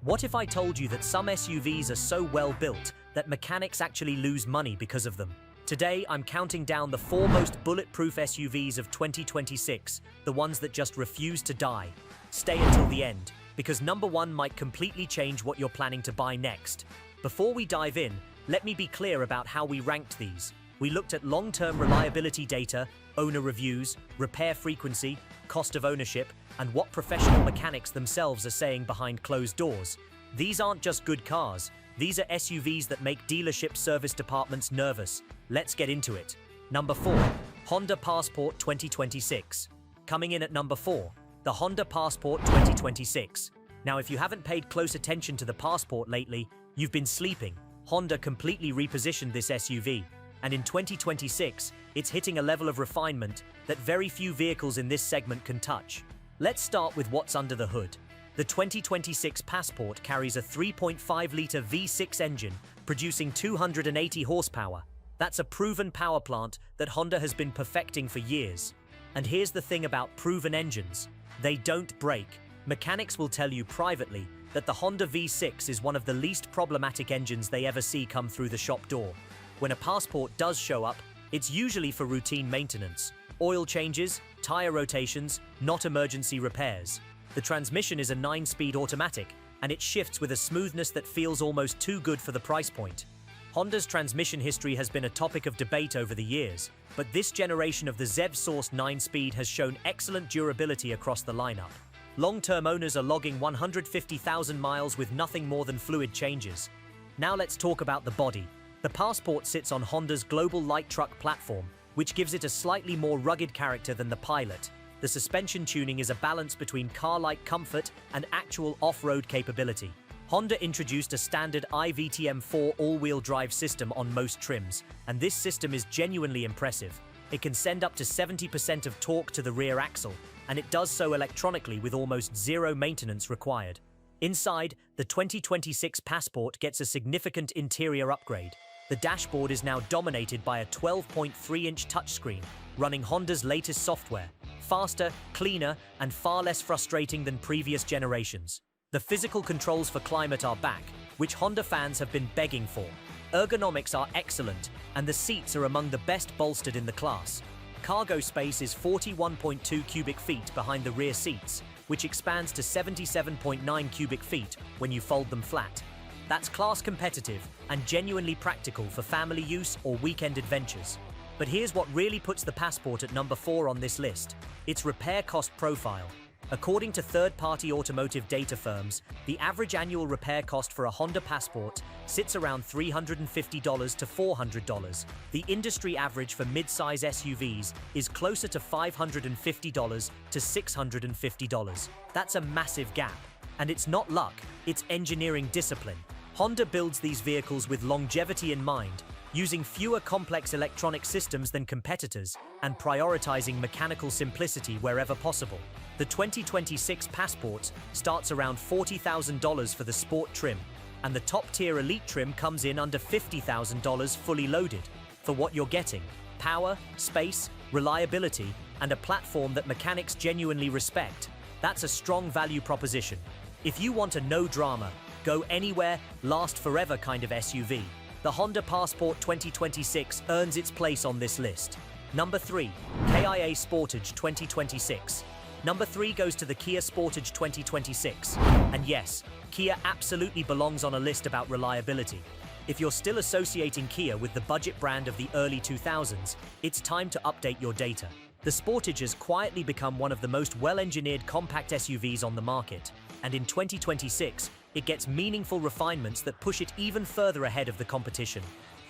What if I told you that some SUVs are so well built that mechanics actually lose money because of them? Today, I'm counting down the 4 most bulletproof SUVs of 2026, the ones that just refuse to die. Stay until the end, because number 1 might completely change what you're planning to buy next. Before we dive in, let me be clear about how we ranked these. We looked at long-term reliability data, owner reviews, repair frequency, cost of ownership, and what professional mechanics themselves are saying behind closed doors. These aren't just good cars, these are SUVs that make dealership service departments nervous. Let's get into it. Number 4. Honda Passport 2026. Coming in at number 4, the Honda Passport 2026. Now, if you haven't paid close attention to the Passport lately, you've been sleeping. Honda completely repositioned this SUV, and in 2026, it's hitting a level of refinement that very few vehicles in this segment can touch. Let's start with what's under the hood. The 2026 Passport carries a 3.5-litre V6 engine, producing 280 horsepower. That's a proven power plant that Honda has been perfecting for years. And here's the thing about proven engines: they don't break. Mechanics will tell you privately that the Honda V6 is one of the least problematic engines they ever see come through the shop door. When a Passport does show up, it's usually for routine maintenance, oil changes, tire rotations, not emergency repairs. The transmission is a 9-speed automatic, and it shifts with a smoothness that feels almost too good for the price point. Honda's transmission history has been a topic of debate over the years, but this generation of the ZEV-sourced 9-speed has shown excellent durability across the lineup. Long-term owners are logging 150,000 miles with nothing more than fluid changes. Now let's talk about the body. The Passport sits on Honda's global light truck platform, which gives it a slightly more rugged character than the Pilot. The suspension tuning is a balance between car-like comfort and actual off-road capability. Honda introduced a standard iVTM4 all-wheel drive system on most trims, and this system is genuinely impressive. It can send up to 70% of torque to the rear axle, and it does so electronically with almost zero maintenance required. Inside, the 2026 Passport gets a significant interior upgrade. The dashboard is now dominated by a 12.3-inch touchscreen, running Honda's latest software, faster, cleaner, and far less frustrating than previous generations. The physical controls for climate are back, which Honda fans have been begging for. Ergonomics are excellent, and the seats are among the best bolstered in the class. Cargo space is 41.2 cubic feet behind the rear seats, which expands to 77.9 cubic feet when you fold them flat. That's class competitive and genuinely practical for family use or weekend adventures. But here's what really puts the Passport at number 4 on this list: its repair cost profile. According to third-party automotive data firms, the average annual repair cost for a Honda Passport sits around $350 to $400. The industry average for mid-size SUVs is closer to $550 to $650. That's a massive gap. And it's not luck, it's engineering discipline. Honda builds these vehicles with longevity in mind, using fewer complex electronic systems than competitors and prioritizing mechanical simplicity wherever possible. The 2026 Passport starts around $40,000 for the sport trim, and the top-tier elite trim comes in under $50,000 fully loaded. For what you're getting: power, space, reliability, and a platform that mechanics genuinely respect. That's a strong value proposition. If you want a no-drama, go anywhere, last forever kind of SUV, the Honda Passport 2026 earns its place on this list. Number 3. KIA Sportage 2026. Number 3 goes to the Kia Sportage 2026. And yes, Kia absolutely belongs on a list about reliability. If you're still associating Kia with the budget brand of the early 2000s, it's time to update your data. The Sportage has quietly become one of the most well-engineered compact SUVs on the market, and in 2026, it gets meaningful refinements that push it even further ahead of the competition.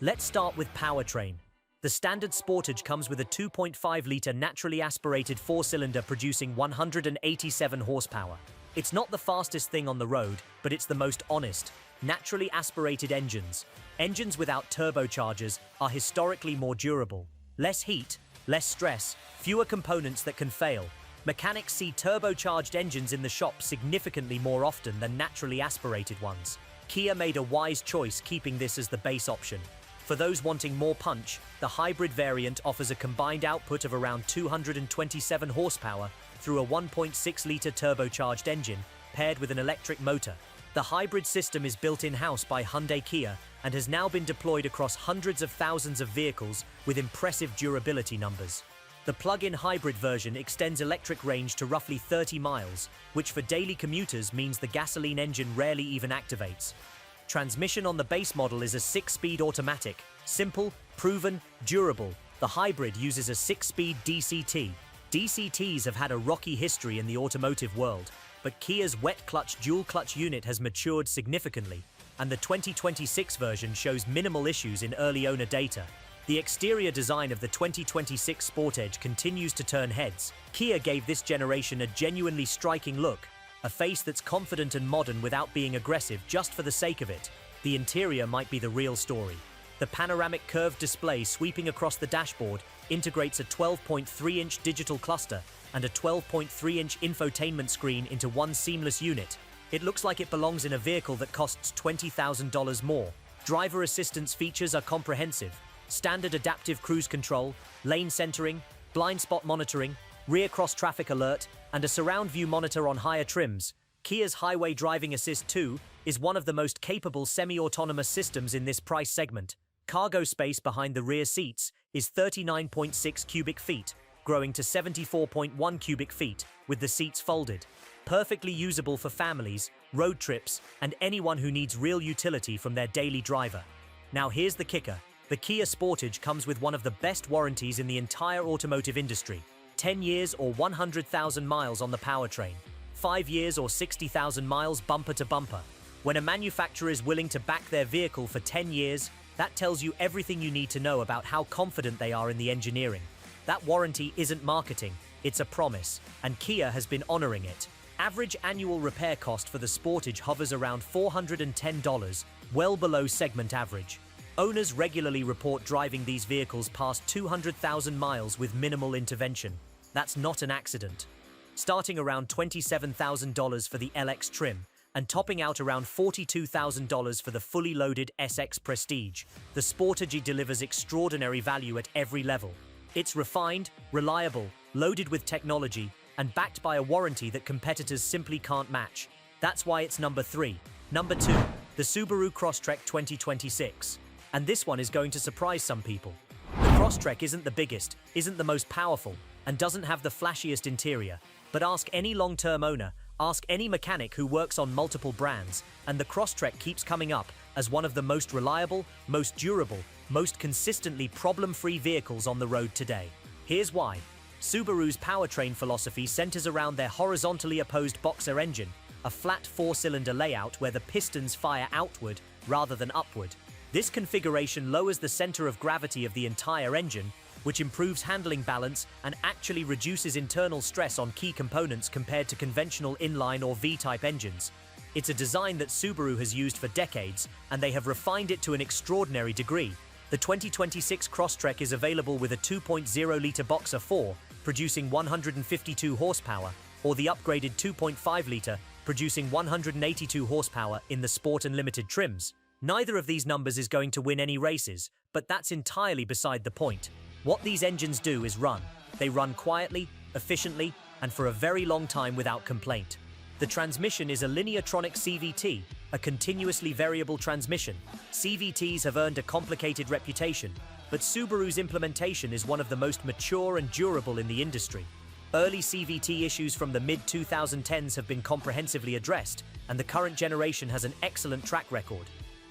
Let's start with powertrain. The standard Sportage comes with a 2.5-litre naturally aspirated 4-cylinder producing 187 horsepower. It's not the fastest thing on the road, but it's the most honest. Naturally aspirated engines. Engines without turbochargers are historically more durable. Less heat, less stress, fewer components that can fail. Mechanics see turbocharged engines in the shop significantly more often than naturally aspirated ones. Kia made a wise choice keeping this as the base option. For those wanting more punch, the hybrid variant offers a combined output of around 227 horsepower through a 1.6-litre turbocharged engine paired with an electric motor. The hybrid system is built in-house by Hyundai Kia and has now been deployed across hundreds of thousands of vehicles with impressive durability numbers. The plug-in hybrid version extends electric range to roughly 30 miles, which for daily commuters means the gasoline engine rarely even activates. Transmission on the base model is a 6-speed automatic, simple, proven, durable. The hybrid uses a 6-speed DCT. DCTs have had a rocky history in the automotive world, but Kia's wet-clutch dual-clutch unit has matured significantly, and the 2026 version shows minimal issues in early owner data. The exterior design of the 2026 Sportage continues to turn heads. Kia gave this generation a genuinely striking look, a face that's confident and modern without being aggressive just for the sake of it. The interior might be the real story. The panoramic curved display sweeping across the dashboard integrates a 12.3-inch digital cluster and a 12.3-inch infotainment screen into one seamless unit. It looks like it belongs in a vehicle that costs $20,000 more. Driver assistance features are comprehensive. Standard adaptive cruise control, lane centering, blind spot monitoring, rear cross-traffic alert, and a surround view monitor on higher trims. Kia's Highway Driving Assist 2 is one of the most capable semi-autonomous systems in this price segment. Cargo space behind the rear seats is 39.6 cubic feet, growing to 74.1 cubic feet, with the seats folded. Perfectly usable for families, road trips, and anyone who needs real utility from their daily driver. Now here's the kicker. The Kia Sportage comes with one of the best warranties in the entire automotive industry. 10 years or 100,000 miles on the powertrain. 5 years or 60,000 miles bumper to bumper. When a manufacturer is willing to back their vehicle for 10 years, that tells you everything you need to know about how confident they are in the engineering. That warranty isn't marketing, it's a promise, and Kia has been honoring it. Average annual repair cost for the Sportage hovers around $410, well below segment average. Owners regularly report driving these vehicles past 200,000 miles with minimal intervention. That's not an accident. Starting around $27,000 for the LX trim, and topping out around $42,000 for the fully loaded SX Prestige, the Sportage delivers extraordinary value at every level. It's refined, reliable, loaded with technology, and backed by a warranty that competitors simply can't match. That's why it's number 3. Number 2, the Subaru Crosstrek 2026. And this one is going to surprise some people. The Crosstrek isn't the biggest, isn't the most powerful, and doesn't have the flashiest interior. But ask any long-term owner, ask any mechanic who works on multiple brands, and the Crosstrek keeps coming up as one of the most reliable, most durable, most consistently problem-free vehicles on the road today. Here's why. Subaru's powertrain philosophy centers around their horizontally opposed boxer engine, a flat 4-cylinder layout where the pistons fire outward rather than upward. This configuration lowers the center of gravity of the entire engine, which improves handling balance and actually reduces internal stress on key components compared to conventional inline or V-type engines. It's a design that Subaru has used for decades, and they have refined it to an extraordinary degree. The 2026 Crosstrek is available with a 2.0-liter Boxer 4, producing 152 horsepower, or the upgraded 2.5-liter, producing 182 horsepower in the Sport and Limited trims. Neither of these numbers is going to win any races, but that's entirely beside the point. What these engines do is run. They run quietly, efficiently, and for a very long time without complaint. The transmission is a Lineartronic CVT, a continuously variable transmission. CVTs have earned a complicated reputation, but Subaru's implementation is one of the most mature and durable in the industry. Early CVT issues from the mid-2010s have been comprehensively addressed, and the current generation has an excellent track record.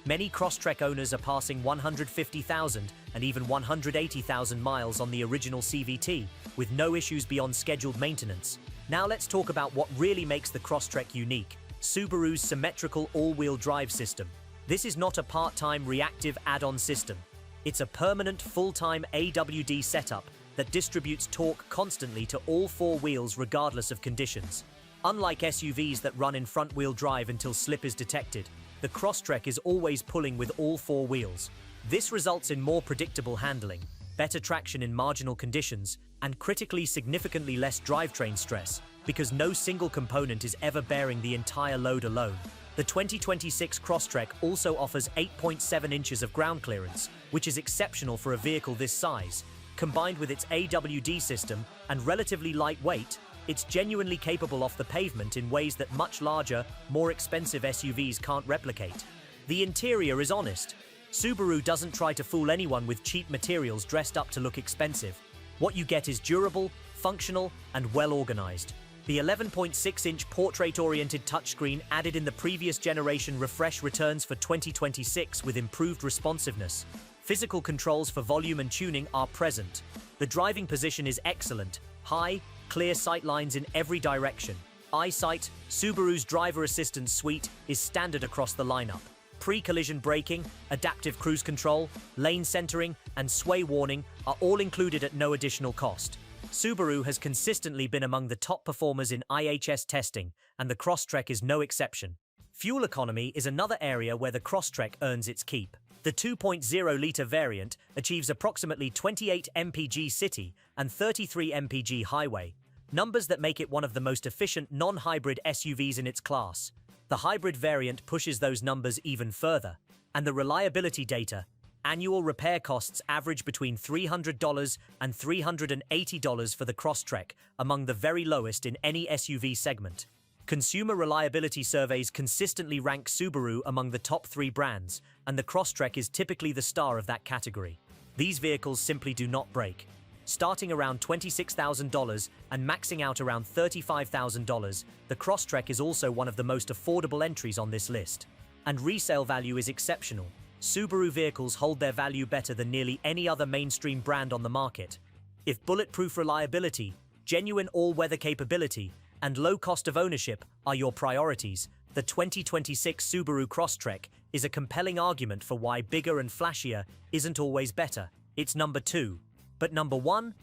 Many Crosstrek owners are passing 150,000 and even 180,000 miles on the original CVT, with no issues beyond scheduled maintenance. Now let's talk about what really makes the Crosstrek unique: Subaru's symmetrical all-wheel drive system. This is not a part-time reactive add-on system. It's a permanent full-time AWD setup that distributes torque constantly to all 4 wheels regardless of conditions. Unlike SUVs that run in front-wheel drive until slip is detected, the Crosstrek is always pulling with all 4 wheels. This results in more predictable handling, better traction in marginal conditions, and critically significantly less drivetrain stress, because no single component is ever bearing the entire load alone. The 2026 Crosstrek also offers 8.7 inches of ground clearance, which is exceptional for a vehicle this size. Combined with its AWD system and relatively light weight, It's genuinely capable off the pavement in ways that much larger, more expensive SUVs can't replicate. The interior is honest. Subaru doesn't try to fool anyone with cheap materials dressed up to look expensive. What you get is durable, functional, and well-organized. The 11.6-inch portrait-oriented touchscreen added in the previous generation refresh returns for 2026 with improved responsiveness. Physical controls for volume and tuning are present. The driving position is excellent, high, clear sight lines in every direction. EyeSight, Subaru's driver assistance suite, is standard across the lineup. Pre-collision braking, adaptive cruise control, lane centering, and sway warning are all included at no additional cost. Subaru has consistently been among the top performers in IHS testing, and the Crosstrek is no exception. Fuel economy is another area where the Crosstrek earns its keep. The 2.0-litre variant achieves approximately 28 mpg city and 33 mpg highway, numbers that make it one of the most efficient non-hybrid SUVs in its class. The hybrid variant pushes those numbers even further, and the reliability data, annual repair costs average between $300 and $380 for the Crosstrek, among the very lowest in any SUV segment. Consumer reliability surveys consistently rank Subaru among the top 3 brands, and the Crosstrek is typically the star of that category. These vehicles simply do not break. Starting around $26,000 and maxing out around $35,000, the Crosstrek is also one of the most affordable entries on this list. And resale value is exceptional. Subaru vehicles hold their value better than nearly any other mainstream brand on the market. If bulletproof reliability, genuine all-weather capability, and low cost of ownership are your priorities, the 2026 Subaru Crosstrek is a compelling argument for why bigger and flashier isn't always better. It's number 2. But number one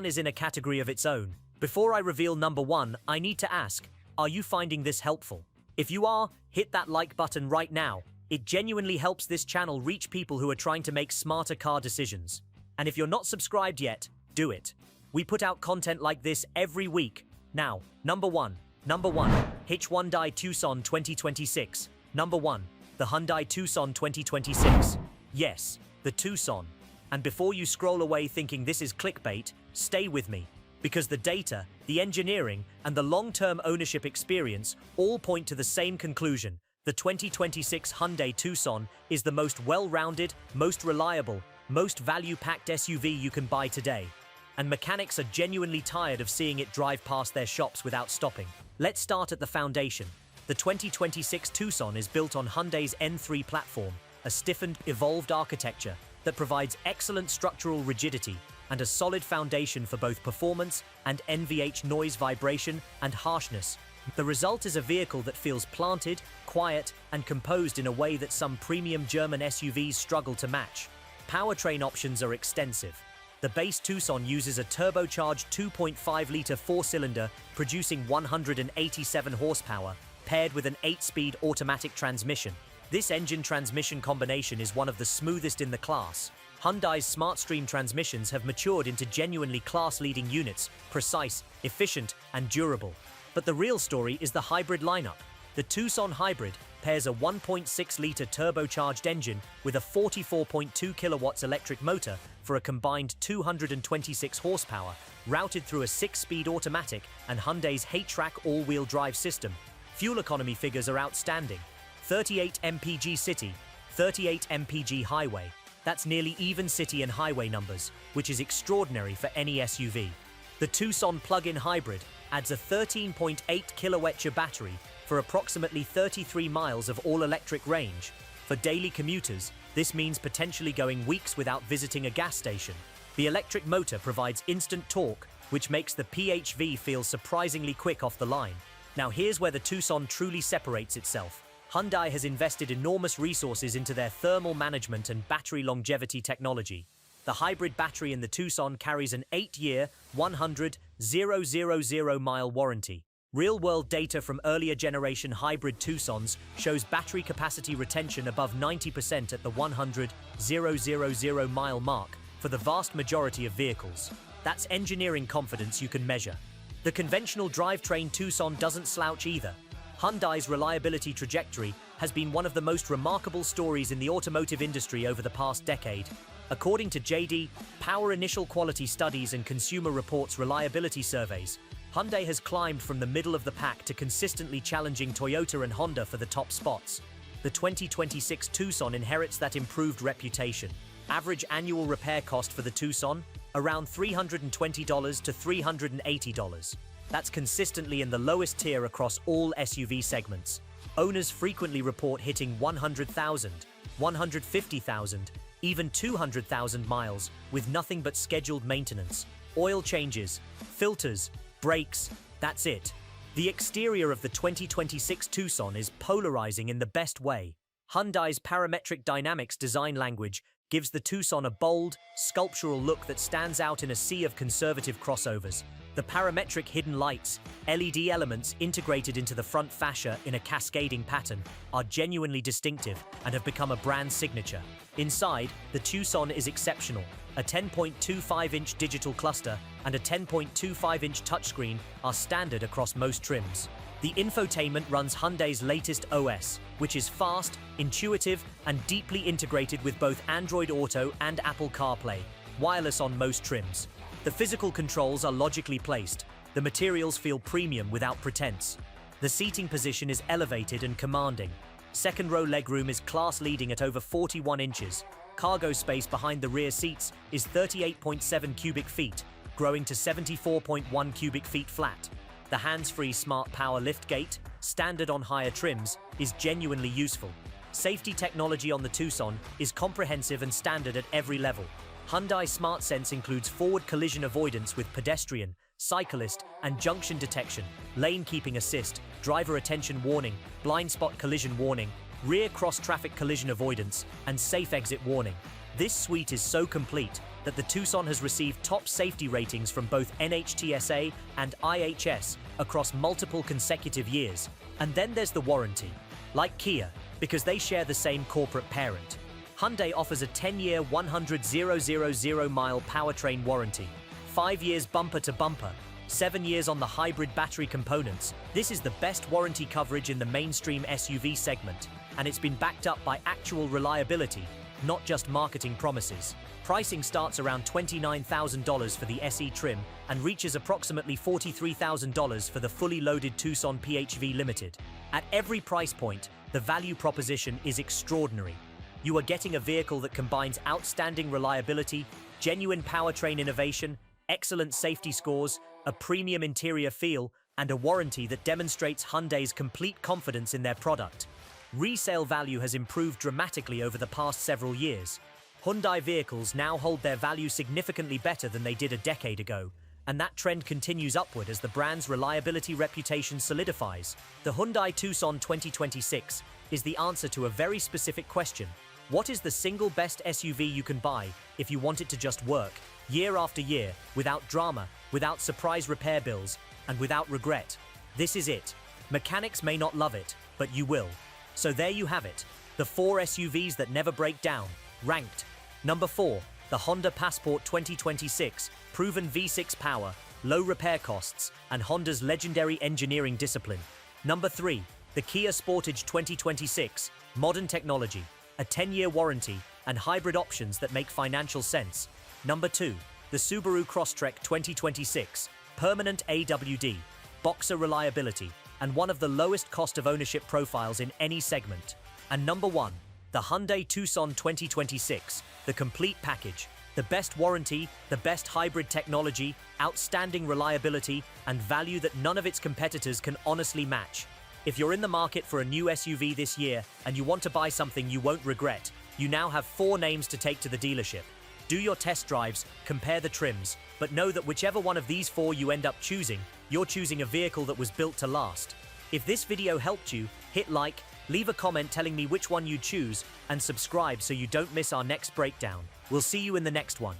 is in a category of its own. Before I reveal number 1, I need to ask, are you finding this helpful? If you are, hit that like button right now. It genuinely helps this channel reach people who are trying to make smarter car decisions. And if you're not subscribed yet, do it. We put out content like this every week. Now, number 1, Hyundai Tucson 2026. Number 1, the Hyundai Tucson 2026. Yes, the Tucson. And before you scroll away thinking this is clickbait, stay with me. Because the data, the engineering, and the long-term ownership experience all point to the same conclusion. The 2026 Hyundai Tucson is the most well-rounded, most reliable, most value-packed SUV you can buy today. And mechanics are genuinely tired of seeing it drive past their shops without stopping. Let's start at the foundation. The 2026 Tucson is built on Hyundai's N3 platform, a stiffened, evolved architecture that provides excellent structural rigidity and a solid foundation for both performance and NVH noise, vibration, and harshness. The result is a vehicle that feels planted, quiet, and composed in a way that some premium German SUVs struggle to match. Powertrain options are extensive. The base Tucson uses a turbocharged 2.5-litre 4-cylinder producing 187 horsepower, paired with an 8-speed automatic transmission. This engine-transmission combination is one of the smoothest in the class. Hyundai's SmartStream transmissions have matured into genuinely class-leading units, precise, efficient, and durable. But the real story is the hybrid lineup. The Tucson Hybrid pairs a 1.6-litre turbocharged engine with a 44.2 kilowatts electric motor for a combined 226 horsepower, routed through a 6-speed automatic and Hyundai's H-Track all-wheel drive system. Fuel economy figures are outstanding. 38 mpg city, 38 mpg highway. That's nearly even city and highway numbers, which is extraordinary for any SUV. The Tucson plug-in hybrid adds a 13.8 kWh battery for approximately 33 miles of all-electric range. For daily commuters, this means potentially going weeks without visiting a gas station. The electric motor provides instant torque, which makes the PHV feel surprisingly quick off the line. Now here's where the Tucson truly separates itself. Hyundai has invested enormous resources into their thermal management and battery longevity technology. The hybrid battery in the Tucson carries an 8-year, 100,000-mile warranty. Real-world data from earlier generation hybrid Tucsons shows battery capacity retention above 90% at the 100,000-mile mark for the vast majority of vehicles. That's engineering confidence you can measure. The conventional drivetrain Tucson doesn't slouch either. Hyundai's reliability trajectory has been one of the most remarkable stories in the automotive industry over the past decade. According to JD, Power Initial Quality Studies and Consumer Reports reliability surveys, Hyundai has climbed from the middle of the pack to consistently challenging Toyota and Honda for the top spots. The 2026 Tucson inherits that improved reputation. Average annual repair cost for the Tucson? Around $320 to $380. That's consistently in the lowest tier across all SUV segments. Owners frequently report hitting 100,000, 150,000, even 200,000 miles with nothing but scheduled maintenance. Oil changes, filters, brakes, that's it. The exterior of the 2026 Tucson is polarizing in the best way. Hyundai's parametric dynamics design language gives the Tucson a bold, sculptural look that stands out in a sea of conservative crossovers. The parametric hidden lights, LED elements integrated into the front fascia in a cascading pattern, are genuinely distinctive and have become a brand signature. Inside, the Tucson is exceptional. A 10.25-inch digital cluster and a 10.25-inch touchscreen are standard across most trims. The infotainment runs Hyundai's latest OS, which is fast, intuitive, and deeply integrated with both Android Auto and Apple CarPlay, wireless on most trims. The physical controls are logically placed. The materials feel premium without pretense. The seating position is elevated and commanding. Second-row legroom is class-leading at over 41 inches. Cargo space behind the rear seats is 38.7 cubic feet, growing to 74.1 cubic feet flat. The hands-free smart power liftgate, standard on higher trims, is genuinely useful. Safety technology on the Tucson is comprehensive and standard at every level. Hyundai SmartSense includes forward collision avoidance with pedestrian, cyclist, and junction detection, lane keeping assist, driver attention warning, blind spot collision warning, rear cross-traffic collision avoidance, and safe exit warning. This suite is so complete that the Tucson has received top safety ratings from both NHTSA and IHS across multiple consecutive years. And then there's the warranty. Like Kia, because they share the same corporate parent, Hyundai offers a 10-year 100,000-mile powertrain warranty, 5 years bumper-to-bumper, 7 years on the hybrid battery components. This is the best warranty coverage in the mainstream SUV segment, and it's been backed up by actual reliability, not just marketing promises. Pricing starts around $29,000 for the SE trim and reaches approximately $43,000 for the fully loaded Tucson PHV Limited. At every price point, the value proposition is extraordinary. You are getting a vehicle that combines outstanding reliability, genuine powertrain innovation, excellent safety scores, a premium interior feel, and a warranty that demonstrates Hyundai's complete confidence in their product. Resale value has improved dramatically over the past several years. Hyundai vehicles now hold their value significantly better than they did a decade ago, and that trend continues upward as the brand's reliability reputation solidifies. The Hyundai Tucson 2026 is the answer to a very specific question. What is the single best SUV you can buy if you want it to just work, year after year, without drama, without surprise repair bills, and without regret? This is it. Mechanics may not love it, but you will. So there you have it, the 4 SUVs that never break down, ranked. Number 4, the Honda Passport 2026, proven V6 power, low repair costs, and Honda's legendary engineering discipline. Number 3, the Kia Sportage 2026, modern technology, a 10-year warranty, and hybrid options that make financial sense. Number 2, the Subaru Crosstrek 2026, permanent AWD, boxer reliability, and one of the lowest cost of ownership profiles in any segment. And number 1, the Hyundai Tucson 2026, the complete package, the best warranty, the best hybrid technology, outstanding reliability, and value that none of its competitors can honestly match. If you're in the market for a new SUV this year and you want to buy something you won't regret, you now have 4 names to take to the dealership. Do your test drives, compare the trims, but know that whichever one of these 4 you end up choosing, you're choosing a vehicle that was built to last. If this video helped you, hit like, leave a comment telling me which one you choose, and subscribe so you don't miss our next breakdown. We'll see you in the next one.